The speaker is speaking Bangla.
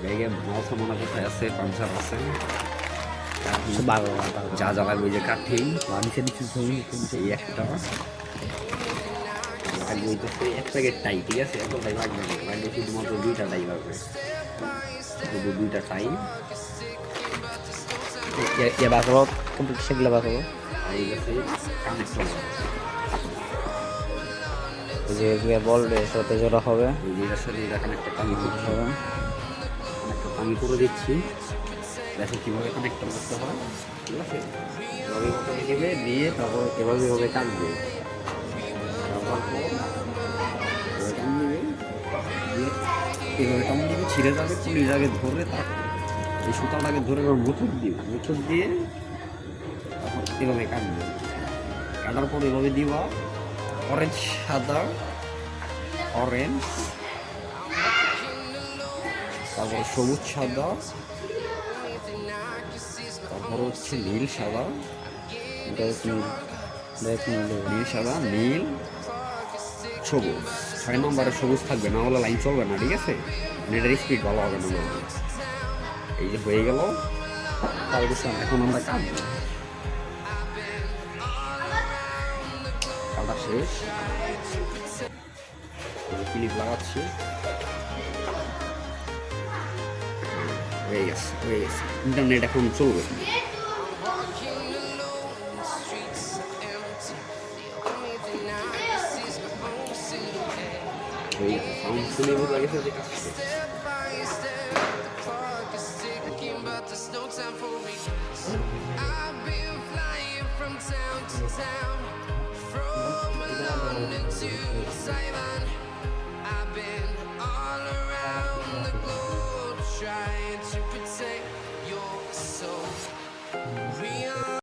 ব্যাগে মাল সামানা কোথায় আছে, পাঞ্চার আছে, বারো যা যা লাগবে, যে কাঠি নিচে নিচে জমি এই একটা লাগবে, হইতেছে এক প্যাকেট টাই, ঠিক আছে, এতটাই লাগবে না, লাগবে শুধুমাত্র 2টা টাই লাগবে, শুধু 2টা টাই। বাঁকাবো কমপ্লিট, সেগুলো বাঁকাবো। আর এই গেছে কানেক্টর, যে বলবে সাথে জোড়া হবে, এই যে এটার সাথে এটা কানেক্টর আমি করতে হবে, হবে কানেক্টর আমি করে দিচ্ছি। দেখো কীভাবে কানেক্টর করতে হয়, ঠিক আছে, এভাবে মোটামুটি দেবে, দিয়ে তারপর এভাবে এভাবে টানবে, তারপর এভাবে টান দিবে, দিয়ে এভাবে টান দিবে, ছিঁড়ে যাবে, পুলিটাকে ধরে তার এই সুতাটাকে ধরে এবার মুচুর দিবে, মুচুর দিয়ে তারপর এভাবে কাটবে, কাটার পর এভাবে দিবা অরেঞ্জ সাদা, অরেঞ্জ, তারপর সবুজ সাদা, তারপর হচ্ছে নীল সাদা, নীল সাদা, নীল সবুজ, 6 নম্বরে সবুজ থাকবে, না হলে লাইন চলবে না, ঠিক আছে, নেটের স্পিড ভালো হবে না। এই যে হয়ে গেল, এখন আমরা কাটবো, কাটা শেষ, ক্লিপ লাগাচ্ছি, হয়ে গেছে, হয়ে গেছে, ইন্টারনেট এখন চলবে। সাউন্ড শুনে বোঝা গেছে যে কাজ শেষ। I've been all around the globe trying to protect